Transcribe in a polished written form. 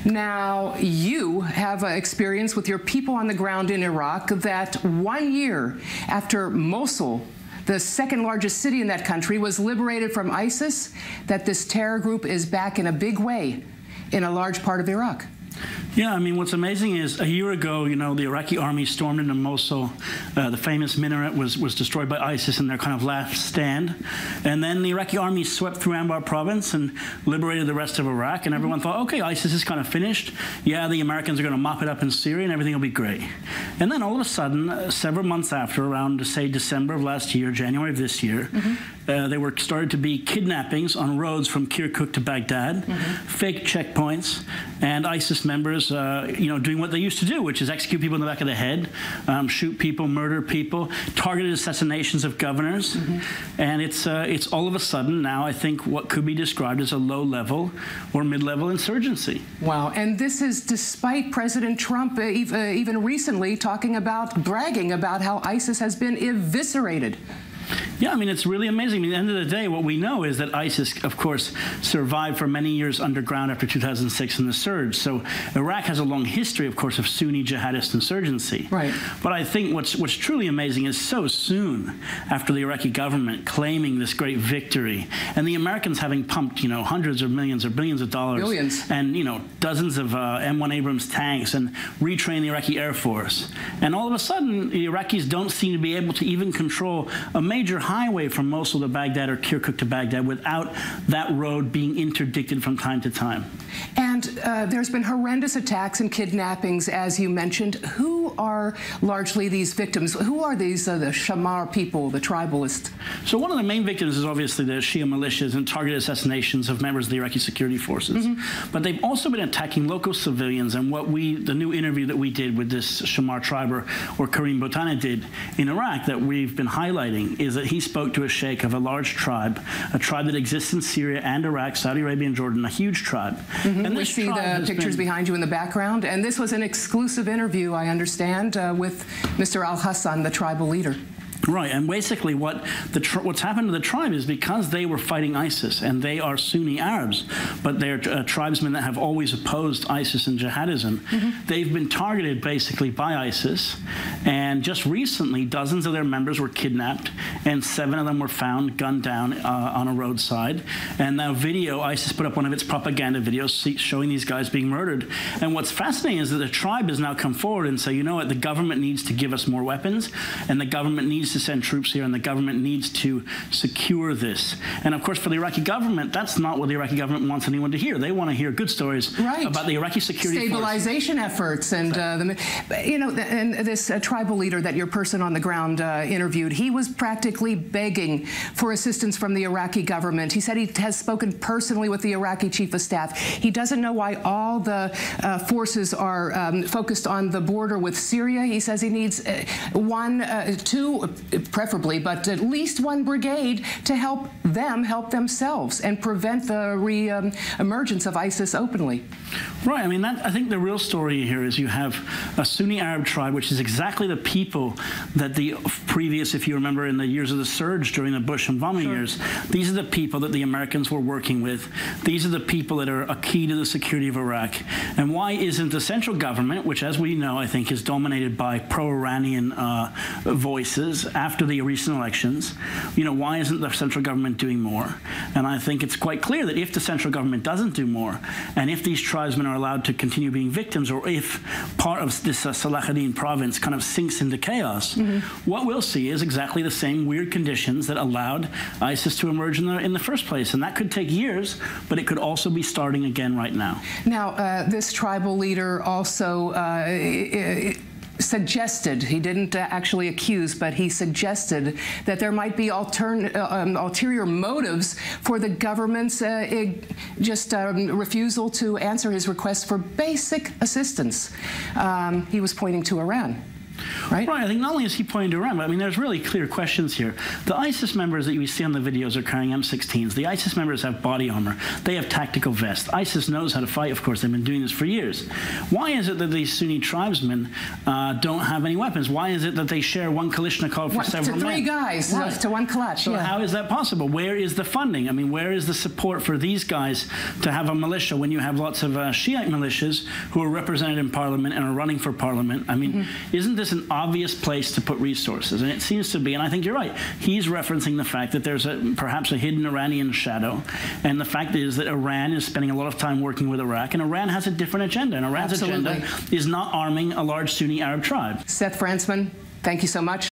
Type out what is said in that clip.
Now, you have experience with your people on the ground in Iraq that 1 year after Mosul, the second largest city in that country, was liberated from ISIS, that this terror group is back in a big way in a large part of Iraq. Yeah, I mean, what's amazing is a year ago, you know, the Iraqi army stormed into Mosul. The famous minaret was destroyed by ISIS in their kind of last stand. And then the Iraqi army swept through Anbar province and liberated the rest of Iraq. And everyone thought, okay, ISIS is kind of finished. Yeah, the Americans are going to mop it up in Syria and everything will be great. And then all of a sudden, several months after, around, say, December of last year, January of this year, there started to be kidnappings on roads from Kirkuk to Baghdad, fake checkpoints, and ISIS members, you know, doing what they used to do, which is execute people in the back of the head, shoot people, murder people, targeted assassinations of governors. And it's all of a sudden now, I think, what could be described as a low-level or mid-level insurgency. Wow. And this is despite President Trump even recently bragging about how ISIS has been eviscerated. Yeah, I mean, it's really amazing. I mean, at the end of the day, what we know is that ISIS, of course, survived for many years underground after 2006 in the surge. So Iraq has a long history, of course, of Sunni jihadist insurgency. Right. But I think what's truly amazing is so soon after the Iraqi government claiming this great victory, and the Americans having pumped, you know, hundreds of millions or billions of dollars. Billions. And, you know, dozens of M1 Abrams tanks and retrain the Iraqi Air Force. And all of a sudden, the Iraqis don't seem to be able to even control a major highway from Mosul to Baghdad or Kirkuk to Baghdad without that road being interdicted from time to time. And there's been horrendous attacks and kidnappings, as you mentioned. Who are largely these victims? Who are these, the Shamar people, the tribalists? So one of the main victims is obviously the Shia militias and targeted assassinations of members of the Iraqi security forces. But they've also been attacking local civilians, and the new interview that we did with this Shamar tribe, or Karim Botana did in Iraq, that we've been highlighting, is that he spoke to a sheikh of a large tribe, a tribe that exists in Syria and Iraq, Saudi Arabia and Jordan, a huge tribe. And we see the pictures behind you in the background, and this was an exclusive interview, I understand, with Mr. Al-Hassan, the tribal leader. Right, and basically what's happened to the tribe is because they were fighting ISIS, and they are Sunni Arabs, but they're tribesmen that have always opposed ISIS and jihadism. They've been targeted basically by ISIS, and just recently dozens of their members were kidnapped, and 7 of them were found gunned down on a roadside. And now ISIS put up one of its propaganda videos showing these guys being murdered. And what's fascinating is that the tribe has now come forward and say, you know what, the government needs to give us more weapons, and the government needs to send troops here, and the government needs to secure this. And of course, for the Iraqi government, that's not what the Iraqi government wants anyone to hear. They want to hear good stories about the Iraqi security stabilization efforts, and you know, and this tribal leader that your person on the ground interviewed, he was practically begging for assistance from the Iraqi government. He said he has spoken personally with the Iraqi chief of staff. He doesn't know why all the forces are focused on the border with Syria. He says he needs two preferably, but at least 1 brigade to help them help themselves and prevent the re-emergence of ISIS openly. Right. I mean, I think the real story here is you have a Sunni Arab tribe, which is exactly the people that the previous, if you remember, in the years of the surge during the Bush and Obama years, these are the people that the Americans were working with. These are the people that are a key to the security of Iraq. And why isn't the central government, which, as we know, I think is dominated by pro-Iranian voices after the recent elections, you know, why isn't the central government doing more? And I think it's quite clear that if the central government doesn't do more, and if these tribesmen are allowed to continue being victims, or if part of this Salahuddin province kind of sinks into chaos, what we'll see is exactly the same weird conditions that allowed ISIS to emerge in the first place. And that could take years, but it could also be starting again right now. Now, this tribal leader also suggested, he didn't actually accuse, but he suggested that there might be ulterior motives for the government's refusal to answer his request for basic assistance. He was pointing to Iran. Right? Right. I think not only is he pointing to Iran, but I mean, there's really clear questions here. The ISIS members that you see on the videos are carrying M16s. The ISIS members have body armor. They have tactical vests. ISIS knows how to fight, of course. They've been doing this for years. Why is it that these Sunni tribesmen don't have any weapons? Why is it that they share one Kalashnikov for several men? To three guys, right. To one Kalash. So how is that possible? Where is the funding? I mean, where is the support for these guys to have a militia when you have lots of Shiite militias who are represented in parliament and are running for parliament? I mean, isn't this an obvious place to put resources? And it seems to be, and I think you're right, he's referencing the fact that there's perhaps a hidden Iranian shadow, and the fact is that Iran is spending a lot of time working with Iraq, and Iran has a different agenda, and Iran's agenda is not arming a large Sunni Arab tribe. Seth Frantzman, thank you so much.